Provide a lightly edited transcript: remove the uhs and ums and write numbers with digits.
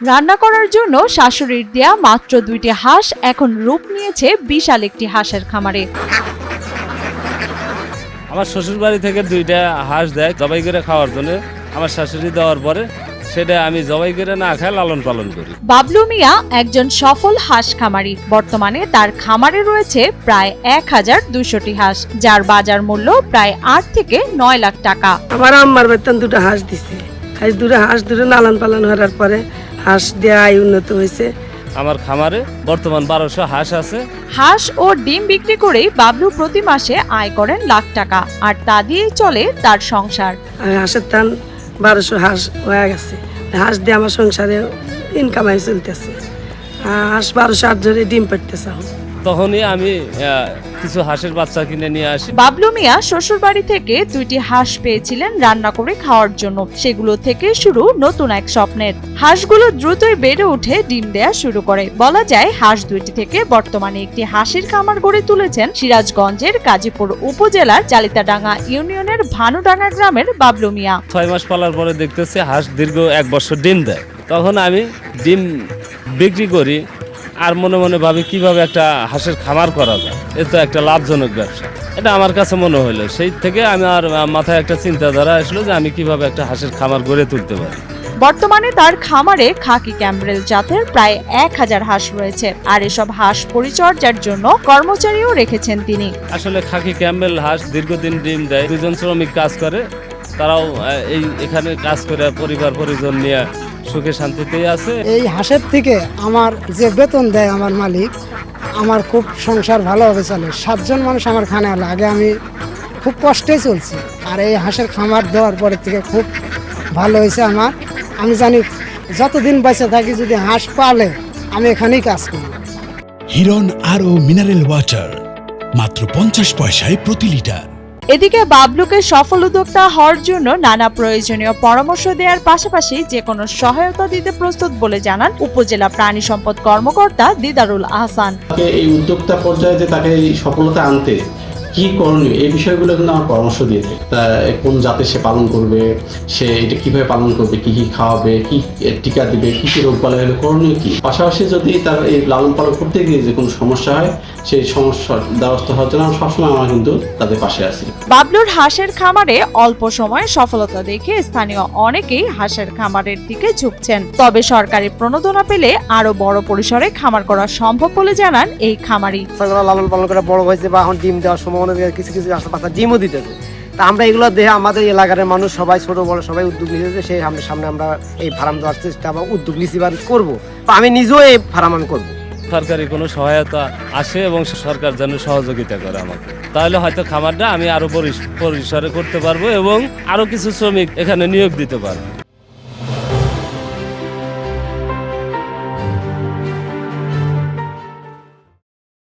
রান্না করার জন্য শাশুড়ির দেয়া মাত্র 2টি হাঁস এখন রূপ নিয়েছে বিশাল একটি হাঁসের খামারে। আমার শ্বশুর বাড়ি থেকে 2টা হাঁস দেয় জবাই করে খাওয়ার জন্য। আমার শাশুড়ি দেওয়ার পরে সেটা আমি জবাই করে না খাই লালন পালন করি। বাবলু মিয়া একজন সফল হাঁস খামারি। বর্তমানে তার খামারে রয়েছে প্রায় 1200টি হাঁস, যার বাজার মূল্য প্রায় 8 থেকে 9 লাখ টাকা। আমার আম্মার বেতন 2টা হাঁস দিছে। হাঁস দুটো লালন পালন করার পরে হাঁস দেয়া আয় উন্নত হয়েছে। আমার খামারে বর্তমান 1200 হাঁস আছে। হাঁস ও ডিম বিক্রি করেই বাবলু প্রতি মাসে আয় করেন লাখ টাকা, আর তা দিয়েই চলে তার সংসার। হাঁসের টান 1200 হাঁস হয়ে গেছে। হাঁস দিয়ে আমার সংসারে ইনকামাই চলতেছে। হাঁস 1200 ধরে ডিম পাড়তেছে। তখনই আমি কিছু হাঁসের বাচ্চা কিনে নিয়ে আসি। বাবলু মিয়া শ্বশুর বাড়ি থেকে 2টি হাঁস পেয়েছিলেন রান্না করে খাওয়ার জন্য। সেগুলো থেকে শুরু নতুন এক স্বপ্নের। হাঁসগুলো দ্রুতই বেড়ে উঠে ডিম দেয়া শুরু করে। বলা যায় হাঁস 2টি থেকে বর্তমানে একটি হাঁসের খামার গড়ে তুলেছেন সিরাজগঞ্জের গাজীপুর উপজেলার জালিতাডাঙ্গা ইউনিয়নের ভানুডাঙ্গা গ্রামের বাবলু মিয়া। 6 মাস পালার পরে দেখতেছি হাঁস দীর্ঘ 1 বছর ডিম দেয়। তখন আমি ডিম বিক্রি করি আর মনে মনে ভাবি কিভাবে একটা হাঁসের খামার করা যায়। এ তো একটা লাভজনক ব্যবসা, এটা আমার কাছে মনে হলো। সেই থেকে আমার মাথায় একটা চিন্তাধারা আসলো যে আমি কিভাবে একটা হাঁসের খামার গড়ে তুলতে পারি। বর্তমানে তার খামারে খাকি ক্যাম্বেল জাতের প্রায় 1000 হাঁস রয়েছে, আর এসব হাঁস পরিচর্যার জন্য কর্মচারীও রেখেছেন তিনি। আসলে খাকি ক্যাম্বেল হাঁস দীর্ঘদিন ডিম দেয়। 2জন শ্রমিক কাজ করে, তারাও এখানে কাজ করে পরিবার পরিজন নিয়ে সুখে শান্তিতেই আছে। এই হাঁসের থেকে আমার যে বেতন দেয় আমার মালিক, আমার খুব সংসার ভালোভাবে চলে। 7 জন মানুষ আমার খানে হলো। আগে আমি খুব কষ্টে চলছি, আর এই হাঁসের খামার দেওয়ার পরের থেকে খুব ভালো হয়েছে আমার। আমি জানি যতদিন বেঁচে থাকি যদি হাঁস পালে আমি এখানেই কাজ করি। হিরন আরও মিনারেল ওয়াটার মাত্র 50 পয়সায় প্রতি লিটার। এদিকে বাবলুকে সফল উদ্যোক্তা হওয়ার জন্য নানা প্রয়োজনীয় পরামর্শ দেওয়ার পাশাপাশি যে কোনো সহায়তা দিতে প্রস্তুত বলে জানান উপজেলা প্রাণী সম্পদ কর্মকর্তা দিদারুল আহসান। এই উদ্যোক্তা পর্যায়ে যে তাকে এই সফলতা আনতে কি করণীয় এই বিষয়গুলো কিন্তু আমার পরামর্শ দিয়ে থাকে। তা কোন জাতে সে পালন করবে, সে এটা কিভাবে পালন করবে, কি কি খাওয়াবে, কি টিকা দিবে, কি কি রোগ বালাই হলে করণীয় কি। পাশাপাশি যদি তার এই লালন পালন করতে গিয়ে যে কোনো সমস্যা হয় সেই সমস্যার দ্বারস্থ হওয়ার জন্য সবসময় আমরা কিন্তু তাদের পাশে আছি। বাবলুর হাঁসের খামারে অল্প সময়ে সফলতা দেখে স্থানীয় অনেকেই হাঁসের খামারের দিকে ঝুঁকছেন। তবে সরকারি প্রণোদনা পেলে আরো বড় পরিসরে খামার করা সম্ভব বলে জানান এই খামারি। লালন পালন করে বড় হয়েছে বা এখন ডিম দেওয়ার সময় কিছু কিছু বাচ্চা ডিমও দিতেছে। তা আমরা এগুলো দেখে আমাদের এলাকার মানুষ সবাই ছোট বড় সবাই উদ্যোগ নিয়েছে। সেই সামনে আমরা এই ফার্ম দেওয়ার চেষ্টা বা উদ্যোগ নিচ্ছি বা করবো। আমি নিজেও এই ফার্ম আমি করবো। সরকারি কোনো সহায়তা আসে এবং সরকার যেন সহযোগিতা করে আমাকে, তাহলে হয়তো খামারটা আমি আরো পরিসরে করতে পারবো এবং আরো কিছু শ্রমিক এখানে নিয়োগ দিতে পারবো।